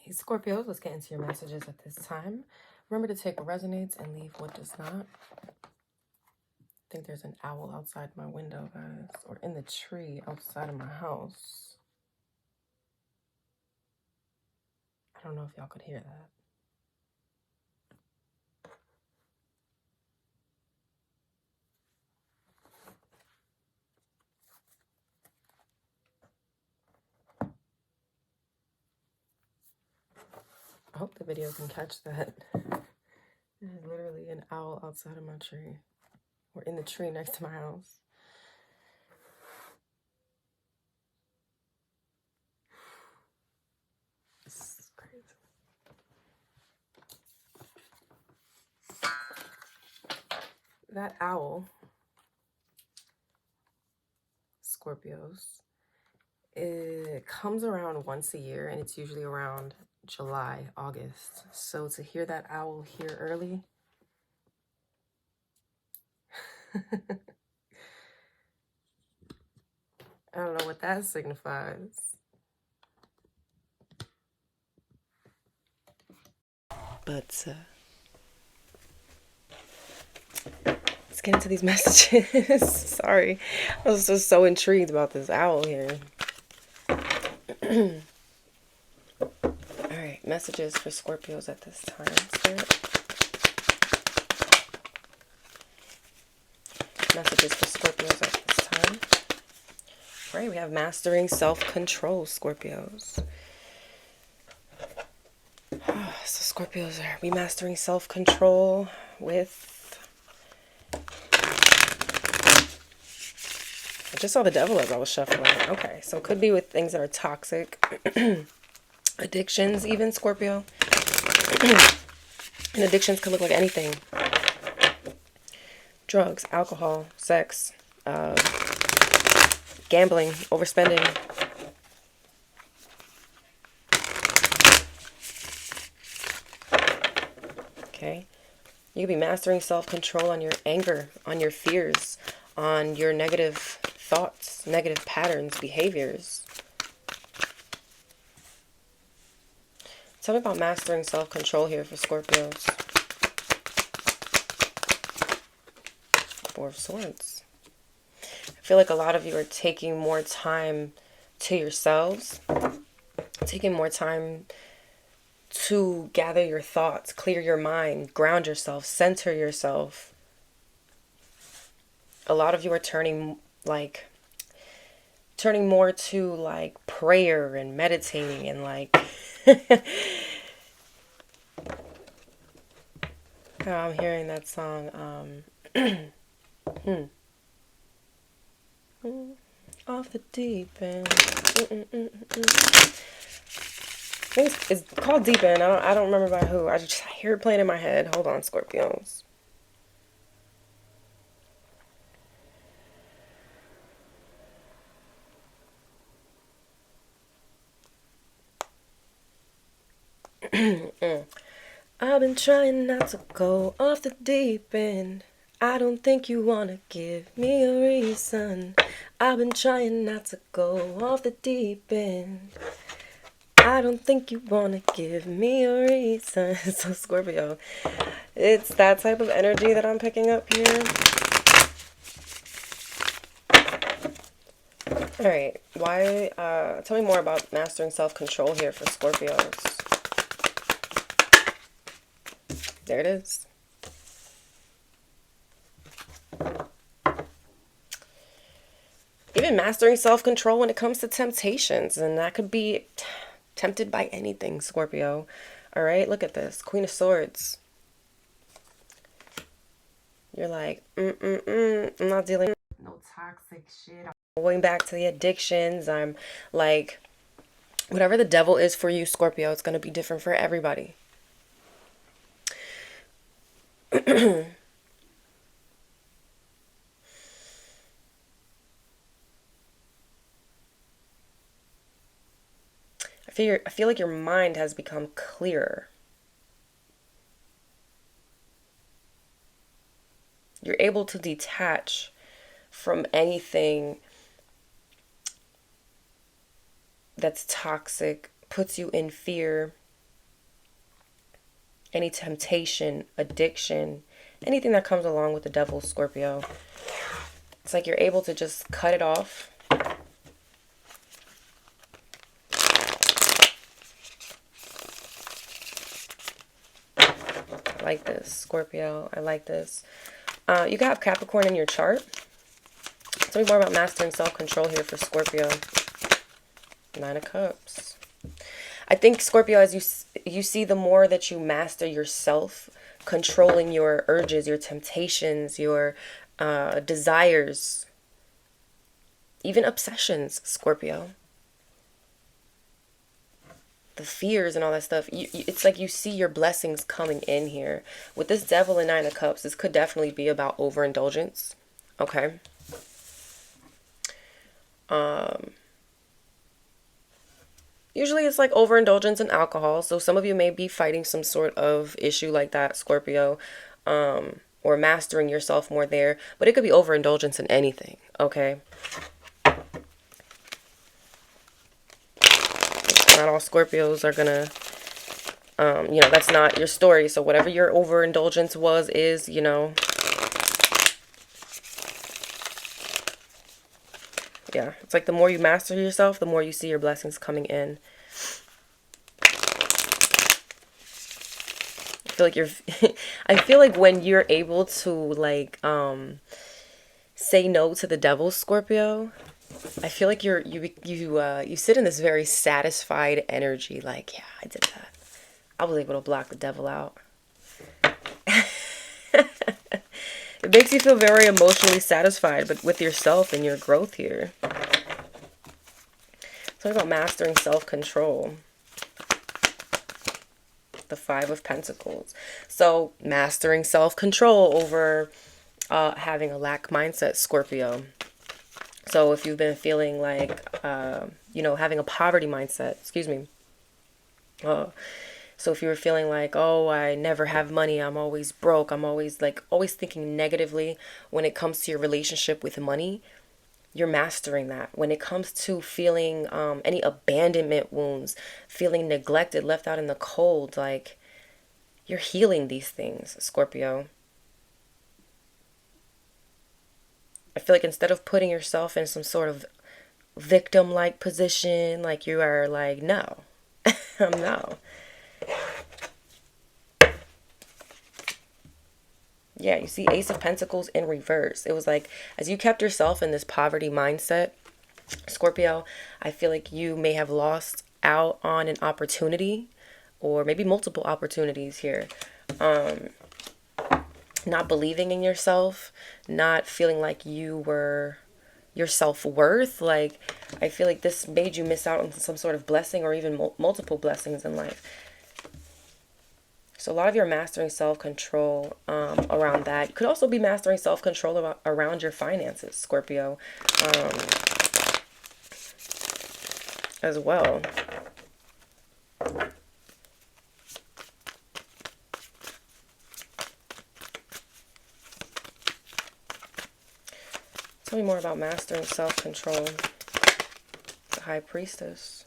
Hey Scorpios, let's get into your messages at this time. Remember to take what resonates and leave what does not. I think there's an owl outside my window, guys, or in the tree outside of my house. I don't know if y'all could hear that. I hope the video can catch that. There's literally an owl outside of my tree, or in the tree next to my house. This is crazy. That owl, Scorpios, it comes around once a year, and it's usually around July, August. So to hear that owl here early, I don't know what that signifies. But let's get into these messages. Sorry, I was just so intrigued about this owl here. Alright, messages for Scorpios at this time, Spirit. Messages for Scorpios at this time. Right, we have mastering self-control, Scorpios. So Scorpios are we mastering self-control with... I just saw the devil as I was shuffling. Okay, so it could be with things that are toxic. Addictions, even, Scorpio. And addictions could look like anything. Drugs, alcohol, sex, gambling, overspending. Okay. You could be mastering self-control on your anger, on your fears, on your negative thoughts, negative patterns, behaviors. Tell me about mastering self-control here for Scorpios. Four of Swords. I feel like a lot of you are taking more time to yourselves, taking more time to gather your thoughts, clear your mind, ground yourself, center yourself. A lot of you are turning more to like prayer and meditating and like I'm hearing that song off the deep end. I think it's called Deep End. I don't remember by who. I just hear it playing in my head. Hold on, Scorpios. I've been trying not to go off the deep end. I don't think you wanna give me a reason. I've been trying not to go off the deep end. I don't think you wanna give me a reason. So Scorpio, it's that type of energy that I'm picking up here. Alright, why, tell me more about mastering self-control here for Scorpios. There it is. Even mastering self-control when it comes to temptations, and that could be tempted by anything, Scorpio. Alright, look at this. Queen of Swords. You're like, I'm not dealing with no toxic shit. I'm going back to the addictions. I'm like, whatever the devil is for you, Scorpio, it's going to be different for everybody. I feel like your mind has become clearer. You're able to detach from anything that's toxic, puts you in fear. any temptation, addiction, anything that comes along with the devil, Scorpio. It's like you're able to just cut it off. I like this, Scorpio. I like this. You can have Capricorn in your chart. Tell me more about mastering self-control here for Scorpio. 9 of Cups. I think, Scorpio, as you see, the more that you master yourself, controlling your urges, your temptations, your desires, even obsessions, Scorpio, the fears and all that stuff, it's like you see your blessings coming in here. With this devil and 9 of Cups, this could definitely be about overindulgence, okay? Usually it's like overindulgence in alcohol. So some of you may be fighting some sort of issue like that, Scorpio, or mastering yourself more there. But it could be overindulgence in anything, okay? Not all Scorpios are gonna, you know, that's not your story. So whatever your overindulgence was, is, you know, yeah, it's like the more you master yourself, the more you see your blessings coming in. I feel like you're, I feel like when you're able to, like, say no to the devil, Scorpio, I feel like you sit in this very satisfied energy. Like, yeah, I did that. I was able to block the devil out. It makes you feel very emotionally satisfied, but with yourself and your growth here. Talk about mastering self-control. The 5 of Pentacles. So mastering self-control over having a lack mindset, Scorpio. So if you've been feeling like, you know, having a poverty mindset, excuse me. So if you were feeling like, oh, I never have money, I'm always broke, I'm always thinking negatively when it comes to your relationship with money, you're mastering that. When it comes to feeling any abandonment wounds, feeling neglected, left out in the cold, like, you're healing these things, Scorpio. I feel like instead of putting yourself in some sort of victim-like position, like you are like, no, no. Yeah, you see Ace of Pentacles in reverse. It was like, as you kept yourself in this poverty mindset, Scorpio, I feel like you may have lost out on an opportunity, or maybe multiple opportunities here. Not believing in yourself, not feeling like you were your self-worth. Like, I feel like this made you miss out on some sort of blessing, or even multiple blessings in life. So a lot of your mastering self-control around that. You could also be mastering self-control around your finances, Scorpio, as well. Tell me more about mastering self-control. The High Priestess.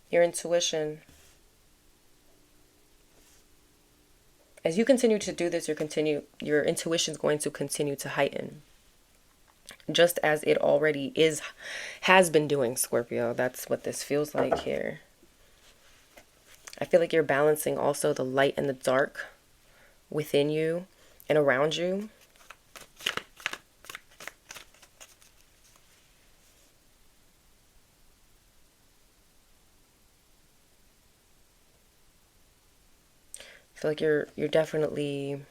Your intuition. As you continue to do this, your intuition is going to continue to heighten. Just as it already has been doing, Scorpio. That's what this feels like here. I feel like you're balancing also the light and the dark within you and around you. I feel like you're definitely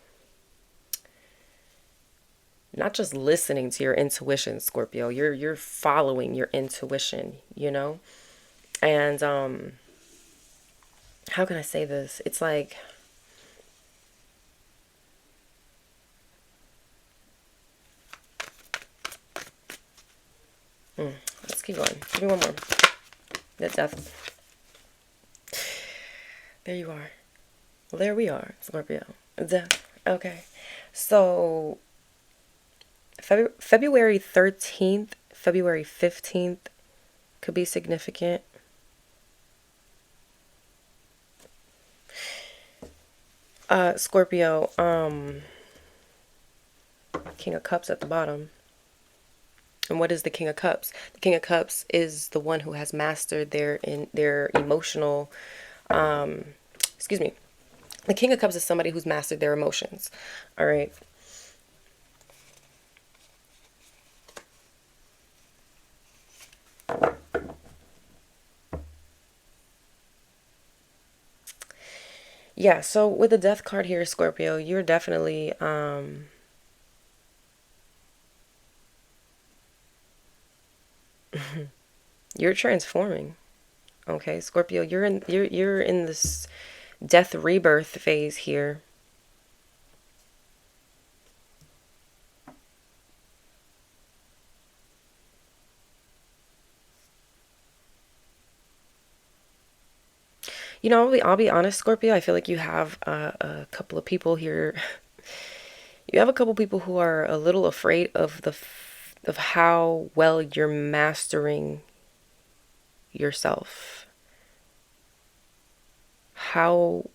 not just listening to your intuition, Scorpio. You're following your intuition, you know? And how can I say this? It's like, let's keep going. Give me one more. That's definitely. There you are. Well, there we are, Scorpio. Okay. So February 13th, February 15th could be significant. Scorpio, King of Cups at the bottom. And what is the King of Cups? The King of Cups is the one who has mastered their emotional, excuse me. The King of Cups is somebody who's mastered their emotions. All right. Yeah, so with the Death card here, Scorpio, you're definitely you're transforming. Okay, Scorpio, you're in this death rebirth phase here. You know, I'll be honest, Scorpio. I feel like you have a couple of people here. You have a couple people who are a little afraid of of how well you're mastering yourself. How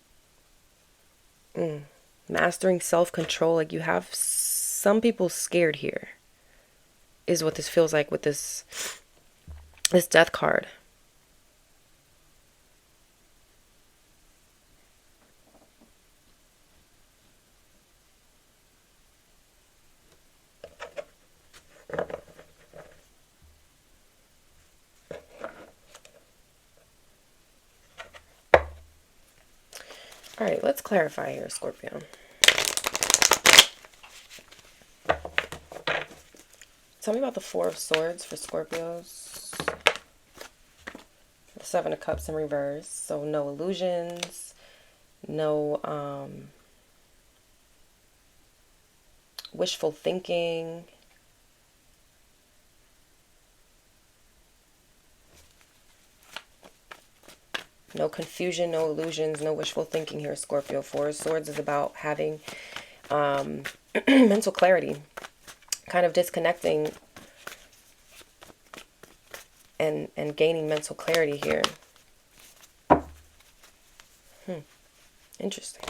mastering self-control. Like, you have some people scared here. Is what this feels like with this death card. All right, let's clarify here, Scorpio. Tell me about the Four of Swords for Scorpios. The Seven of Cups in reverse. So no illusions, no wishful thinking. No confusion, no illusions, no wishful thinking here, Scorpio. Four of Swords is about having mental clarity, kind of disconnecting and gaining mental clarity here. Interesting.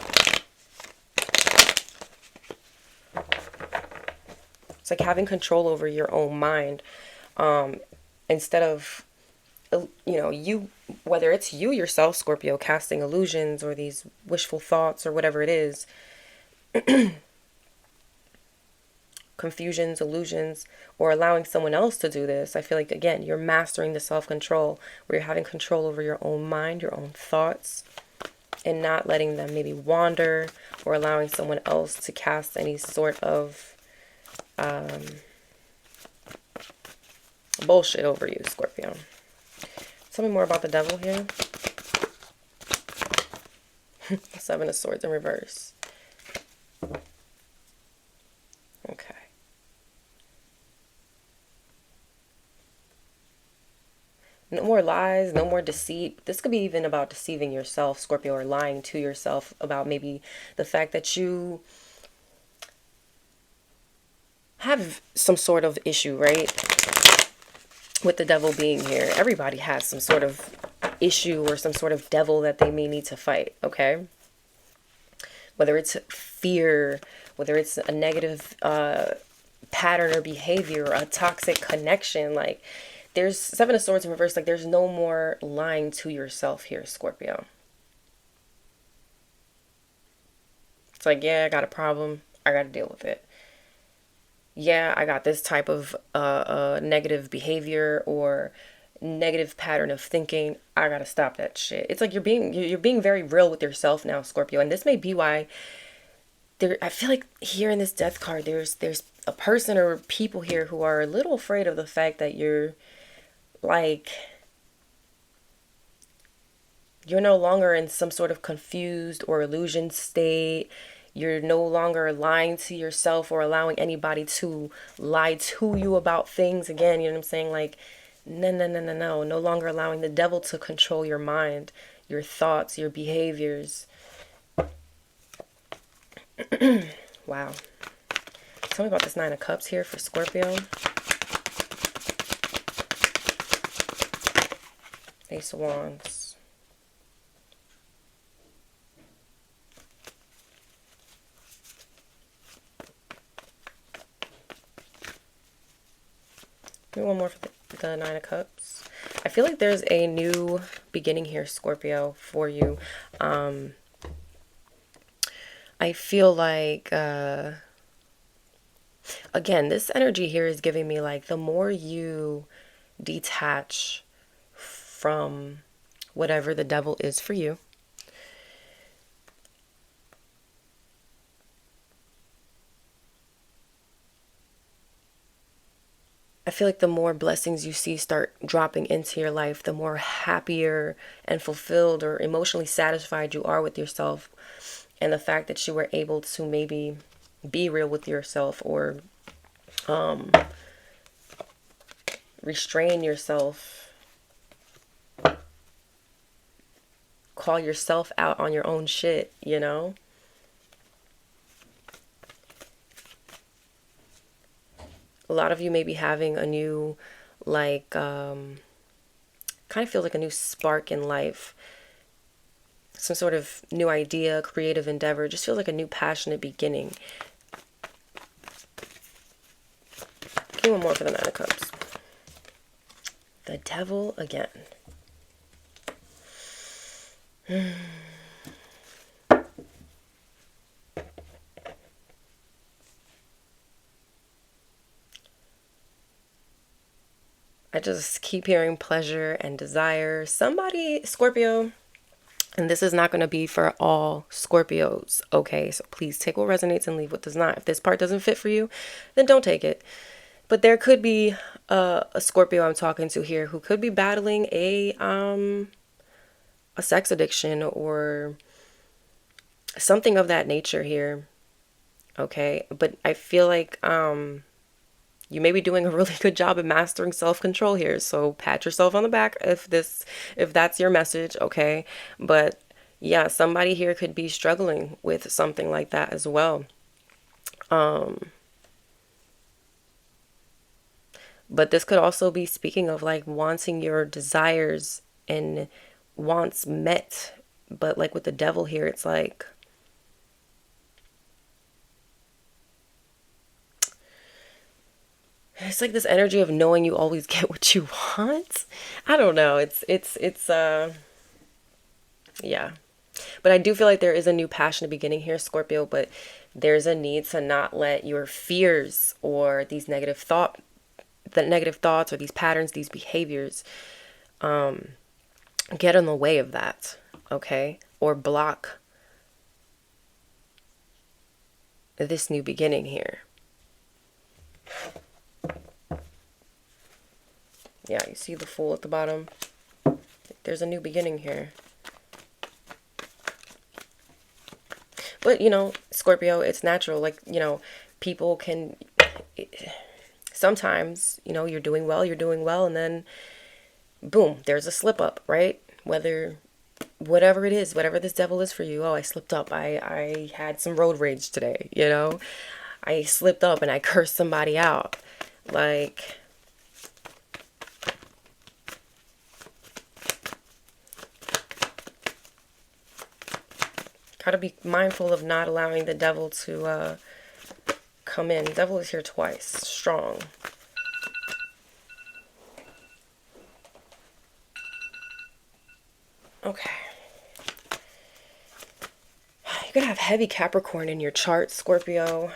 It's like having control over your own mind, instead of, you, whether it's you yourself, Scorpio, casting illusions or these wishful thoughts or whatever it is, confusions, illusions, or allowing someone else to do this. I feel like, again, you're mastering the self-control where you're having control over your own mind, your own thoughts, and not letting them maybe wander, or allowing someone else to cast any sort of bullshit over you, Scorpio. Tell me more about the Devil here. Seven of Swords in reverse. Okay. No more lies, no more deceit. This could be even about deceiving yourself, Scorpio, or lying to yourself about maybe the fact that you have some sort of issue, right? With the Devil being here. Everybody has some sort of issue or some sort of devil that they may need to fight, okay? Whether it's fear, whether it's a negative pattern or behavior, or a toxic connection, like, there's Seven of Swords in reverse. Like, there's no more lying to yourself here, Scorpio. It's like, yeah, I got a problem. I got to deal with it. Yeah, I got this type of negative behavior or negative pattern of thinking. I got to stop that shit. It's like you're being very real with yourself now, Scorpio. And this may be why I feel like here in this death card, there's a person or people here who are a little afraid of the fact that you're no longer in some sort of confused or illusion state. You're no longer lying to yourself or allowing anybody to lie to you about things. Again, you know what I'm saying? Like, no. No longer allowing the devil to control your mind, your thoughts, your behaviors. Wow. Tell me about this Nine of Cups here for Scorpio. Ace of Wands. Maybe one more for the Nine of Cups. I feel like there's a new beginning here, Scorpio, for you. I feel like, again, this energy here is giving me like the more you detach from whatever the devil is for you, I feel like the more blessings you see start dropping into your life, the more happier and fulfilled or emotionally satisfied you are with yourself. And the fact that you were able to maybe be real with yourself, or restrain yourself, call yourself out on your own shit, you know? A lot of you may be having a new, like, kind of feels like a new spark in life. Some sort of new idea, creative endeavor. Just feels like a new passionate beginning. Give me one more for the Nine of Cups. The Devil again. I just keep hearing pleasure and desire. Somebody, Scorpio, and this is not going to be for all Scorpios, okay? So please take what resonates and leave what does not. If this part doesn't fit for you, then don't take it. But there could be a Scorpio I'm talking to here who could be battling a sex addiction or something of that nature here, okay? But I feel like you may be doing a really good job at mastering self-control here. So pat yourself on the back if that's your message, okay? But yeah, somebody here could be struggling with something like that as well. But this could also be speaking of like wanting your desires and wants met. But like with the devil here, it's like this energy of knowing you always get what you want. I don't know. It's yeah. But I do feel like there is a new passionate beginning here, Scorpio, but there's a need to not let your fears or these negative thoughts or these patterns, these behaviors get in the way of that, okay? Or block this new beginning here. Yeah, you see the Fool at the bottom? There's a new beginning here. But, you know, Scorpio, it's natural. Like, you know, people can... Sometimes, you know, you're doing well, and then, boom, there's a slip up, right? Whatever it is, whatever this devil is for you. Oh, I slipped up. I had some road rage today, you know? I slipped up and I cursed somebody out. Like... Gotta be mindful of not allowing the devil to come in. The devil is here twice. Strong. Okay. You're gonna have heavy Capricorn in your chart, Scorpio.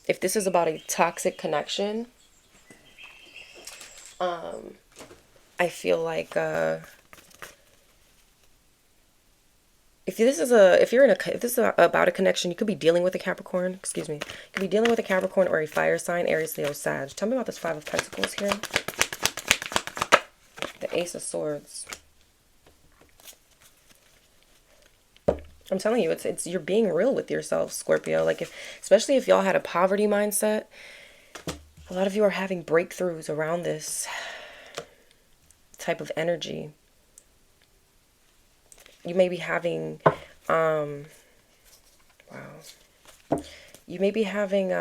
If this is about a toxic connection, I feel like if this is about a connection, you could be dealing with a Capricorn. Excuse me. You could be dealing with a Capricorn or a fire sign, Aries, Leo, Sag. Tell me about this Five of Pentacles here. The Ace of Swords. I'm telling you, it's you're being real with yourself, Scorpio. Like especially if y'all had a poverty mindset, a lot of you are having breakthroughs around this type of energy. You may be having, wow. You may be having,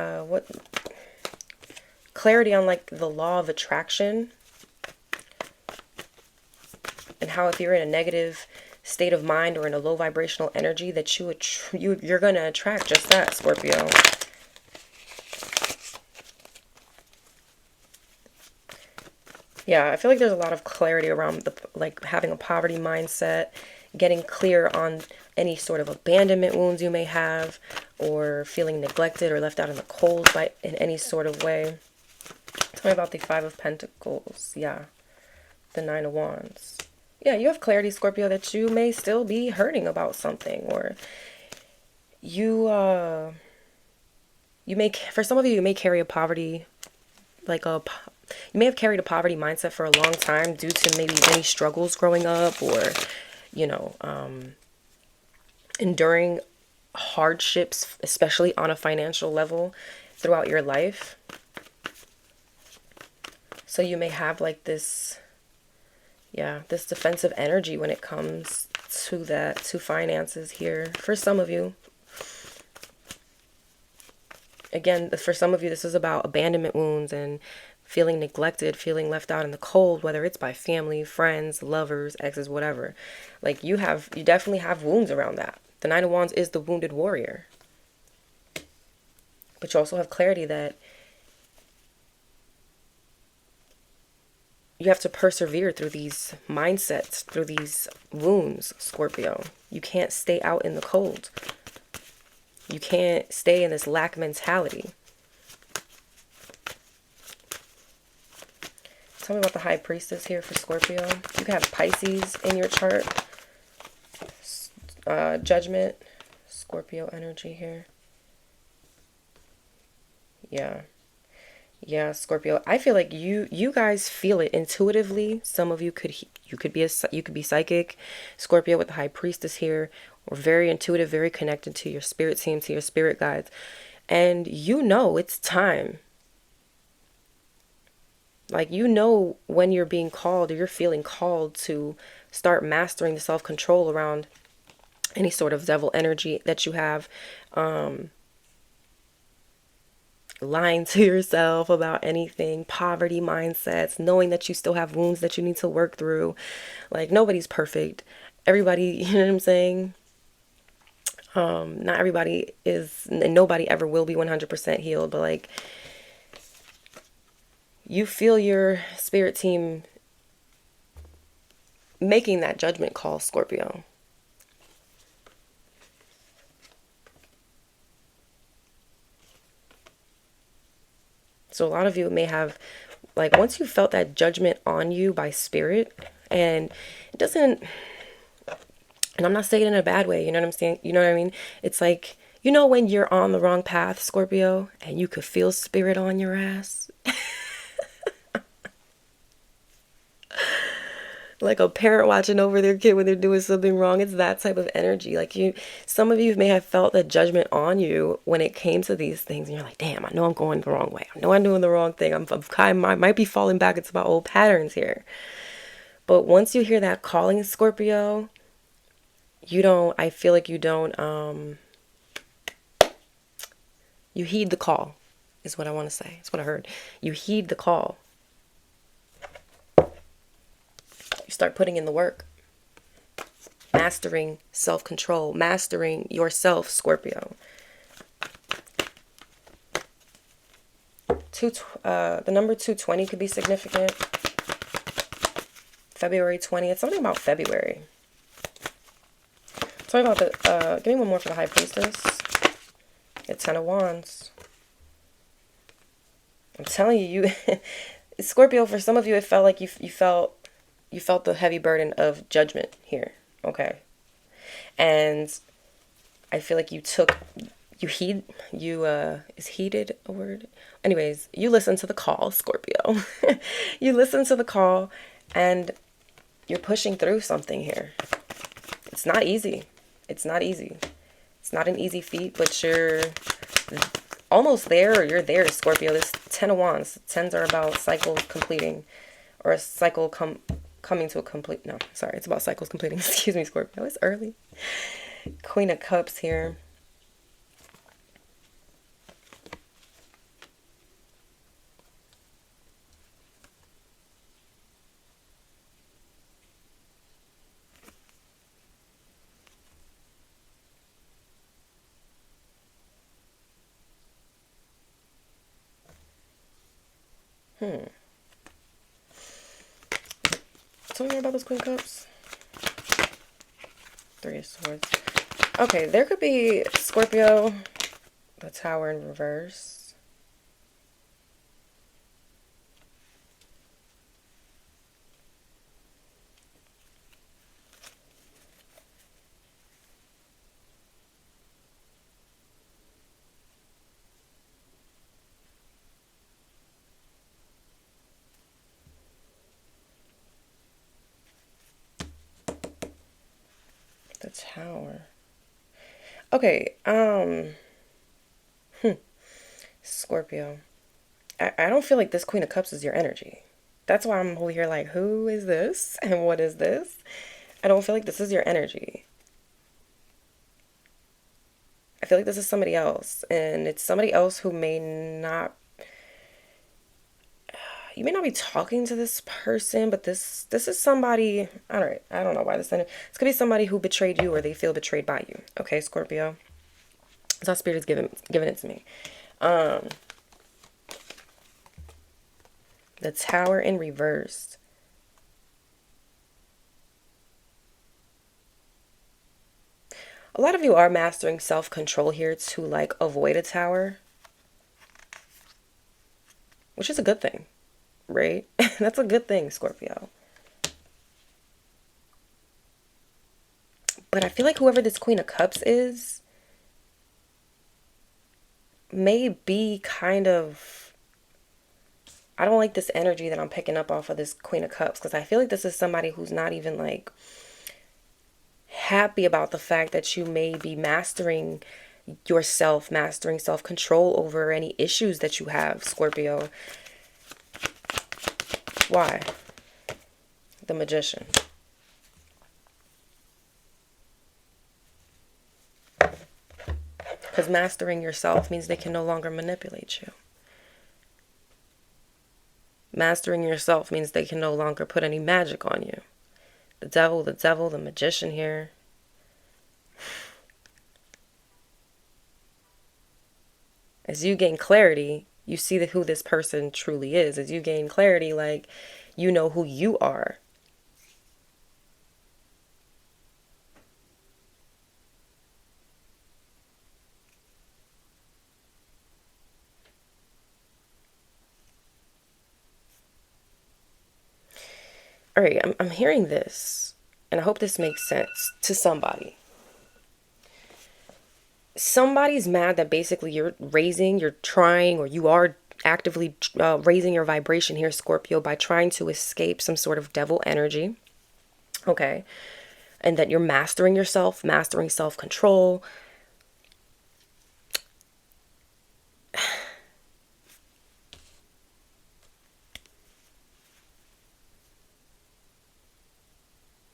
clarity on like the law of attraction. how if you're in a negative state of mind or in a low vibrational energy, that you're going to attract just that, Scorpio. Yeah, I feel like there's a lot of clarity around like having a poverty mindset, getting clear on any sort of abandonment wounds you may have, or feeling neglected or left out in the cold in any sort of way. Tell me about the Five of Pentacles. Yeah, the Nine of Wands. Yeah, you have clarity, Scorpio, that you may still be hurting about something, or for some of you, you may carry a poverty, you may have carried a poverty mindset for a long time due to maybe many struggles growing up, or, you know, enduring hardships, especially on a financial level throughout your life. So you may have like this defensive energy when it comes to finances here. For some of you, again, for some of you, this is about abandonment wounds and feeling neglected, feeling left out in the cold, whether it's by family, friends, lovers, exes, whatever. Like you definitely have wounds around that. The Nine of Wands is the wounded warrior. But you also have clarity that you have to persevere through these mindsets, through these wounds, Scorpio. You can't stay out in the cold. You can't stay in this lack mentality. Tell me about the High Priestess here for Scorpio. You can have Pisces in your chart. Judgment. Scorpio energy here. Yeah. Yeah, Scorpio. I feel like you guys feel it intuitively. Some of you could be psychic. Scorpio with the High Priestess here, or very intuitive, very connected to your spirit team, to your spirit guides. And you know it's time. Like, you know when you're being called, or you're feeling called to start mastering the self-control around any sort of devil energy that you have. Lying to yourself about anything, poverty mindsets, knowing that you still have wounds that you need to work through. Like, nobody's perfect. Everybody, you know what I'm saying? Not everybody is, and nobody ever will be 100% healed, but like, you feel your spirit team making that judgment call, Scorpio. So a lot of you may have, like, once you felt that judgment on you by spirit, and it doesn't, and I'm not saying it in a bad way, you know what I'm saying? You know what I mean? It's like, you know when you're on the wrong path, Scorpio, and you could feel spirit on your ass? Like a parent watching over their kid when they're doing something wrong. It's that type of energy. Like, some of you may have felt that judgment on you when it came to these things, and you're like, damn, I know I'm going the wrong way. I know I'm doing the wrong thing. I might be falling back into my old patterns here. But once you hear that calling, Scorpio, I feel like you heed the call, is what I want to say. That's what I heard. You heed the call. You start putting in the work. Mastering self-control. Mastering yourself, Scorpio. The number 220 could be significant. February 20th. Something about February. Talk about give me one more for the High Priestess. The Ten of Wands. I'm telling you, Scorpio, for some of you, it felt like you felt the heavy burden of judgment here. Okay. And I feel like is heeded a word? Anyways, you listen to the call, Scorpio. You listen to the call, and you're pushing through something here. It's not easy. It's not easy. It's not an easy feat, but you're almost there, or you're there, Scorpio. This Ten of Wands. Tens are about cycles completing, or a cycle coming to a complete. No, sorry, it's about cycles completing. Excuse me, Scorpio. It's early. Queen of Cups here. Tell me more about those Queen Cups. Three of Swords. Okay, there could be Scorpio, the Tower in reverse. The Tower. Okay, Scorpio. I don't feel like this Queen of Cups is your energy. That's why I'm over here like, who is this and what is this? I don't feel like this is your energy. I feel like this is somebody else, and it's somebody else who may not. You may not be talking to this person, but this is somebody. I don't know why this. This could be somebody who betrayed you, or they feel betrayed by you. Okay, Scorpio. That's how Spirit is giving it to me. The Tower in reverse. A lot of you are mastering self-control here to like avoid a tower, which is a good thing, right? That's a good thing, Scorpio. But I feel like whoever this Queen of Cups is may be kind of, I don't like this energy that I'm picking up off of this Queen of Cups, because I feel like this is somebody who's not even like happy about the fact that you may be mastering yourself, mastering self-control over any issues that you have, Scorpio. Why? The Magician. Because mastering yourself means they can no longer manipulate you. Mastering yourself means they can no longer put any magic on you. The devil, the Magician here. As you gain clarity, you see who this person truly is. As you gain clarity, like, you know who you are. All right, I'm hearing this, and I hope this makes sense to somebody. Somebody's mad that basically you're trying, or you are actively raising your vibration here, Scorpio, by trying to escape some sort of devil energy. Okay. And that you're mastering yourself, mastering self-control.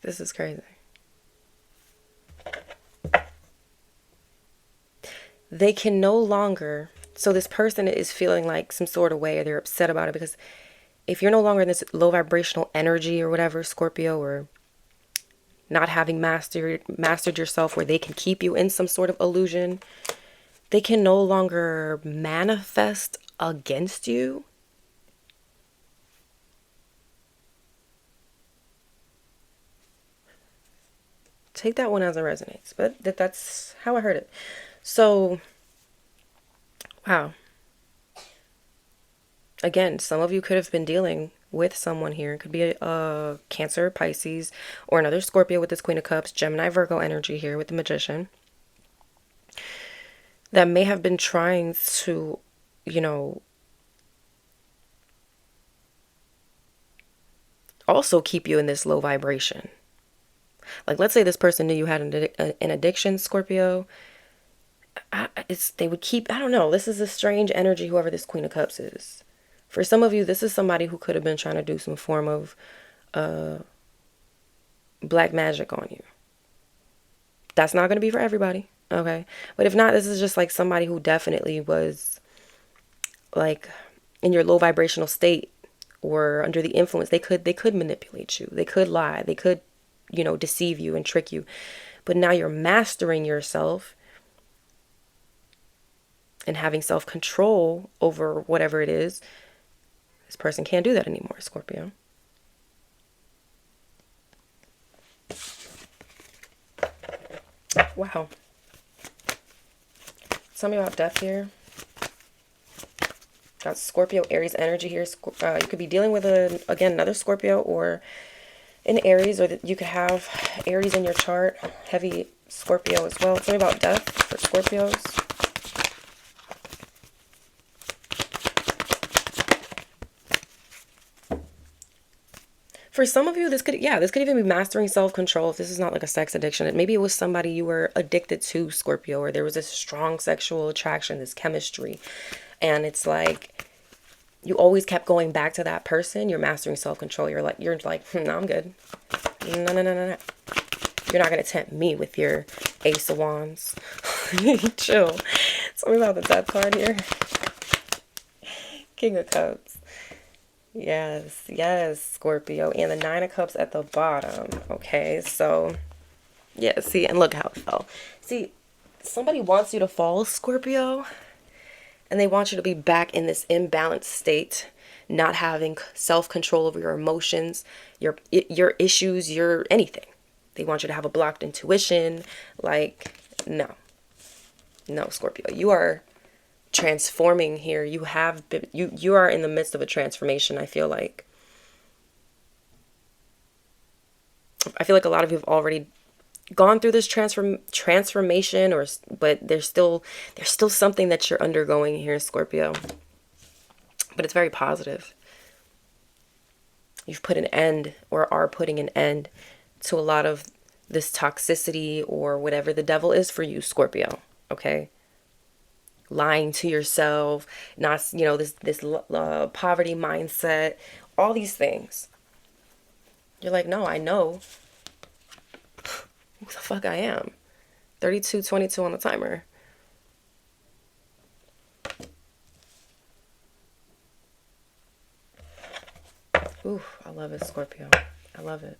This is crazy. They can no longer, so this person is feeling like some sort of way, or they're upset about it, because if you're no longer in this low vibrational energy or whatever, Scorpio, or not having mastered yourself where they can keep you in some sort of illusion, they can no longer manifest against you. Take that one as it resonates, but that's how I heard it. So, wow. Again, some of you could have been dealing with someone here. It could be a Cancer, Pisces, or another Scorpio with this Queen of Cups, Gemini, Virgo energy here with the Magician, that may have been trying to, also keep you in this low vibration. Like, let's say this person knew you had an addiction, Scorpio. They would keep, I don't know, this is a strange energy, whoever this Queen of Cups is. For some of you, this is somebody who could have been trying to do some form of black magic on you. That's not going to be for everybody, okay? But if not, this is just like somebody who definitely was like in your low vibrational state or under the influence. They could manipulate you. They could lie. They could, deceive you and trick you. But now you're mastering yourself and having self-control over whatever it is. This person can't do that anymore, Scorpio. Wow. Tell me about death here. Got Scorpio, Aries energy here. You could be dealing with, again, another Scorpio or an Aries, or you could have Aries in your chart. Heavy Scorpio as well. Tell me about death for Scorpios. For some of you, this could even be mastering self-control. If this is not like a sex addiction, maybe it was somebody you were addicted to, Scorpio, or there was this strong sexual attraction, this chemistry. And it's like you always kept going back to that person. You're mastering self-control. You're like, no, I'm good. No. You're not going to tempt me with your Ace of Wands. Chill. Tell me about the death card here. King of Cups. Yes, Scorpio. And the Nine of Cups at the bottom. Okay, so, yeah, see, and look how it fell. See, somebody wants you to fall, Scorpio, and they want you to be back in this imbalanced state, not having self-control over your emotions, your issues, your anything. They want you to have a blocked intuition. Like, no, Scorpio, you are transforming here. You have been, you are in the midst of a transformation. I feel like a lot of you have already gone through this transformation, but there's still something that you're undergoing here, Scorpio, but it's very positive. You've put an end, or are putting an end to a lot of this toxicity or whatever the devil is for you, Scorpio. Okay, lying to yourself, not, this poverty mindset, all these things. You're like, no, I know who the fuck I am. 32:22 on the timer. Ooh, I love it, Scorpio. I love it.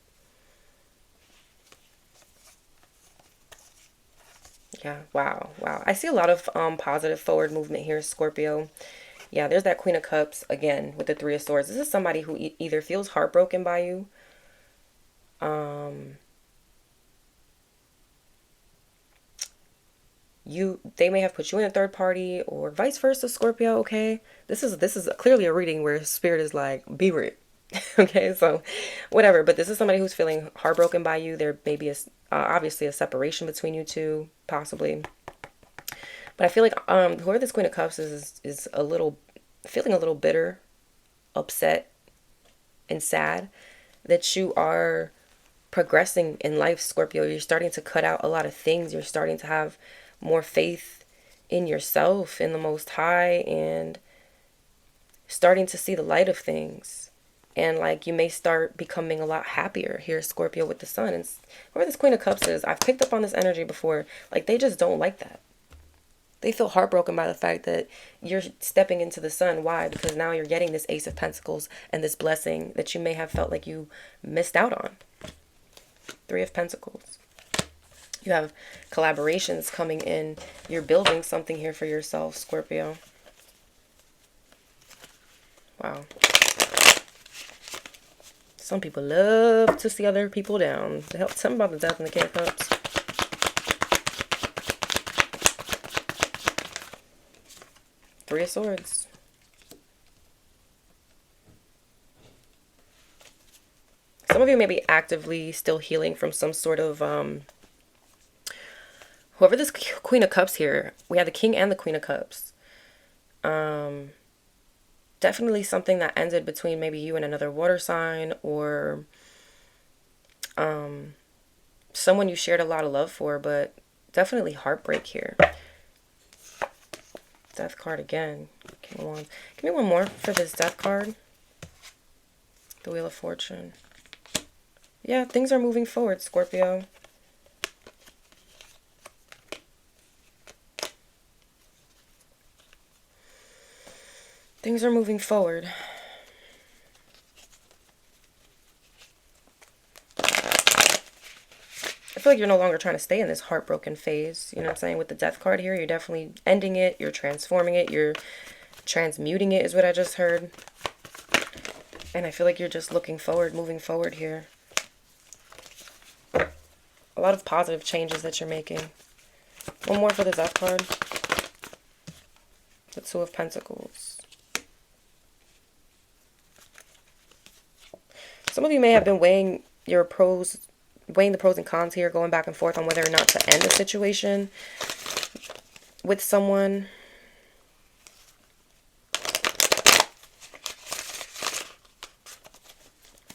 Yeah, wow. I see a lot of positive forward movement here, Scorpio. Yeah, there's that Queen of Cups again with the Three of Swords. This is somebody who either feels heartbroken by you, they may have put you in a third party, or vice versa, Scorpio. Okay, this is clearly a reading where Spirit is like, be real. Okay, so whatever, but this is somebody who's feeling heartbroken by you. There may be obviously a separation between you two, possibly, but I feel like whoever this Queen of Cups is feeling a little bitter, upset, and sad that you are progressing in life, Scorpio. You're starting to cut out a lot of things. You're starting to have more faith in yourself, in the Most High, and starting to see the light of things. And like, you may start becoming a lot happier here, Scorpio, with the Sun. And whoever this Queen of Cups is, I've picked up on this energy before. Like, they just don't like that. They feel heartbroken by the fact that you're stepping into the Sun. Why? Because now you're getting this Ace of Pentacles and this blessing that you may have felt like you missed out on. Three of Pentacles. You have collaborations coming in. You're building something here for yourself, Scorpio. Wow. Some people love to see other people down. Tell me about the Death and the King of Cups. Three of Swords. Some of you may be actively still healing from some sort of, whoever this Queen of Cups here, we have the King and the Queen of Cups. Definitely something that ended between maybe you and another water sign, or someone you shared a lot of love for, but definitely heartbreak here. Death card again. Give me one more for this Death card. The Wheel of Fortune. Yeah, things are moving forward, Scorpio. Things are moving forward. I feel like you're no longer trying to stay in this heartbroken phase. You know what I'm saying? With the Death card here, you're definitely ending it. You're transforming it. You're transmuting it, is what I just heard. And I feel like you're just looking forward, moving forward here. A lot of positive changes that you're making. One more for the Death card. The Two of Pentacles. Some of you may have been weighing the pros and cons here, going back and forth on whether or not to end the situation with someone.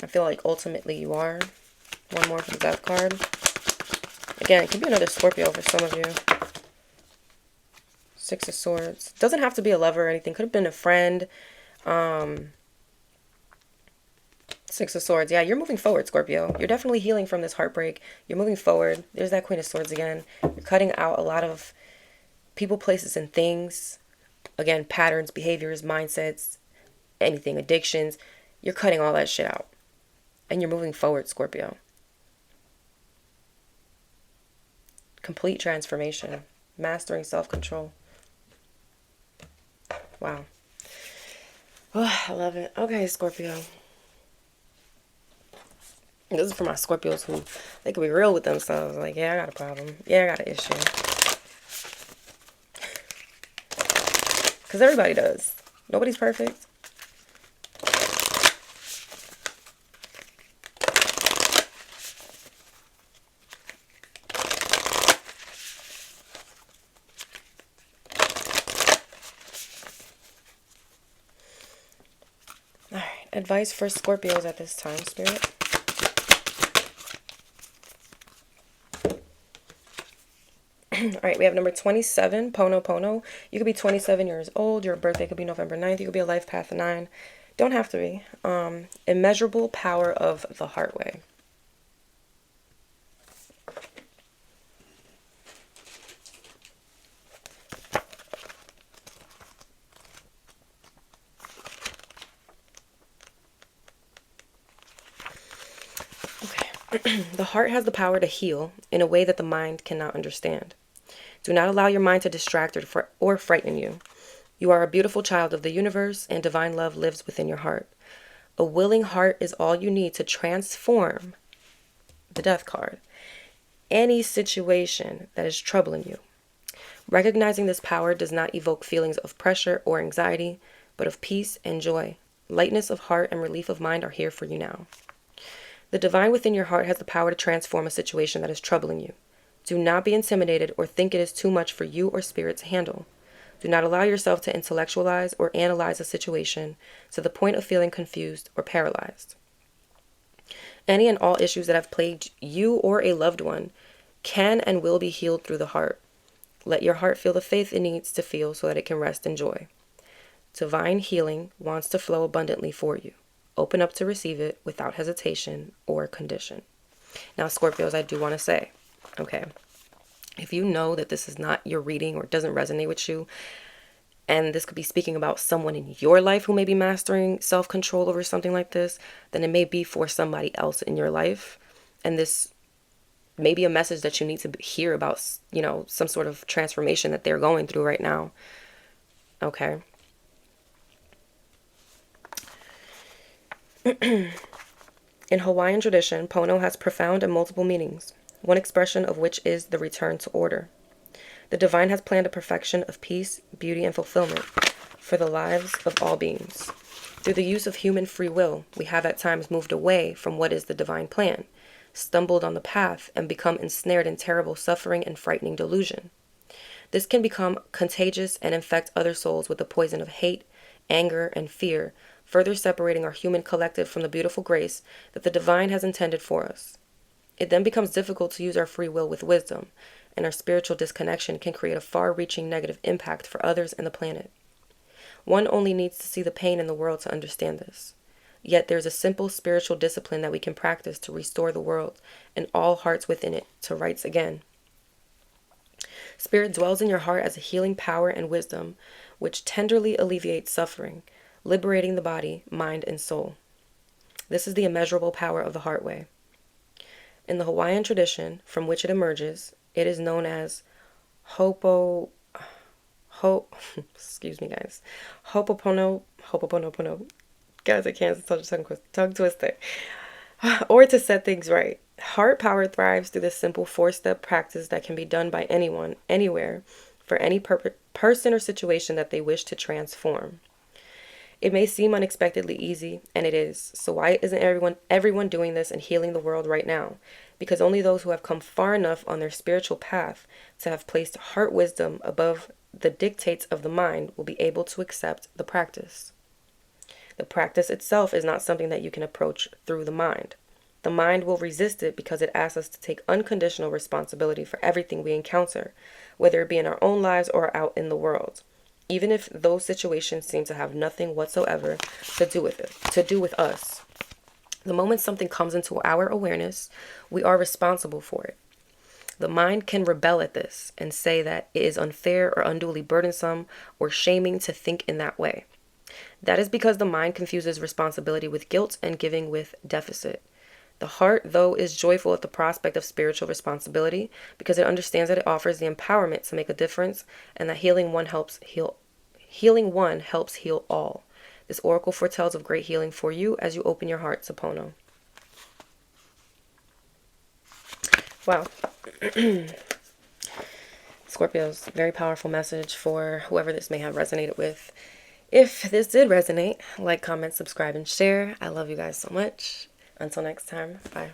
I feel like ultimately you are. One more for the Death card. Again, it could be another Scorpio for some of you. Six of Swords. Doesn't have to be a lover or anything. Could have been a friend. Six of Swords. Yeah, you're moving forward, Scorpio. You're definitely healing from this heartbreak. You're moving forward. There's that Queen of Swords again. You're cutting out a lot of people, places, and things. Again, patterns, behaviors, mindsets, anything, addictions. You're cutting all that shit out. And you're moving forward, Scorpio. Complete transformation. Mastering self-control. Wow. Oh, I love it. Okay, Scorpio. This is for my Scorpios who, they could be real with themselves. Like, yeah, I got a problem. Yeah, I got an issue. Because everybody does. Nobody's perfect. All right. Advice for Scorpios at this time, Spirit. All right, we have number 27, Pono Pono. You could be 27 years old. Your birthday could be November 9th. You could be a life path 9. Don't have to be. Immeasurable power of the heart way. Okay. The heart has the power to heal in a way that the mind cannot understand. Do not allow your mind to distract or frighten you. You are a beautiful child of the universe, and divine love lives within your heart. A willing heart is all you need to transform, the Death card, any situation that is troubling you. Recognizing this power does not evoke feelings of pressure or anxiety, but of peace and joy. Lightness of heart and relief of mind are here for you now. The divine within your heart has the power to transform a situation that is troubling you. Do not be intimidated or think it is too much for you or spirit to handle. Do not allow yourself to intellectualize or analyze a situation to the point of feeling confused or paralyzed. Any and all issues that have plagued you or a loved one can and will be healed through the heart. Let your heart feel the faith it needs to feel so that it can rest in joy. Divine healing wants to flow abundantly for you. Open up to receive it without hesitation or condition. Now, Scorpios, I do want to say, okay, if you know that this is not your reading or doesn't resonate with you, and this could be speaking about someone in your life who may be mastering self-control over something like this, then it may be for somebody else in your life. And this may be a message that you need to hear about, you know, some sort of transformation that they're going through right now. Okay. In Hawaiian tradition, Pono has profound and multiple meanings, one expression of which is the return to order. The divine has planned a perfection of peace, beauty, and fulfillment for the lives of all beings. Through the use of human free will, we have at times moved away from what is the divine plan, stumbled on the path, and become ensnared in terrible suffering and frightening delusion. This can become contagious and infect other souls with the poison of hate, anger, and fear, further separating our human collective from the beautiful grace that the divine has intended for us. It then becomes difficult to use our free will with wisdom, and our spiritual disconnection can create a far-reaching negative impact for others and the planet. One only needs to see the pain in the world to understand this. Yet there's a simple spiritual discipline that we can practice to restore the world and all hearts within it to rights again. Spirit dwells in your heart as a healing power and wisdom, which tenderly alleviates suffering, liberating the body, mind, and soul. This is the immeasurable power of the heart way. In the Hawaiian tradition from which it emerges, it is known as excuse me guys, Ho'oponopono. Guys, I can't. It's such a tongue twister. Or to set things right. Heart power thrives through this simple 4-step practice that can be done by anyone, anywhere, for any person or situation that they wish to transform. It may seem unexpectedly easy, and it is. So why isn't everyone doing this and healing the world right now? Because only those who have come far enough on their spiritual path to have placed heart wisdom above the dictates of the mind will be able to accept the practice. The practice itself is not something that you can approach through the mind. The mind will resist it because it asks us to take unconditional responsibility for everything we encounter, whether it be in our own lives or out in the world, even if those situations seem to have nothing whatsoever to do with us. The moment something comes into our awareness, we are responsible for it. The mind can rebel at this and say that it is unfair or unduly burdensome or shaming to think in that way. That is because the mind confuses responsibility with guilt and giving with deficit. The heart, though, is joyful at the prospect of spiritual responsibility because it understands that it offers the empowerment to make a difference and that healing one helps heal all. This oracle foretells of great healing for you as you open your heart to Pono. Wow. Scorpio's very powerful message for whoever this may have resonated with. If this did resonate, like, comment, subscribe, and share. I love you guys so much. Until next time, bye.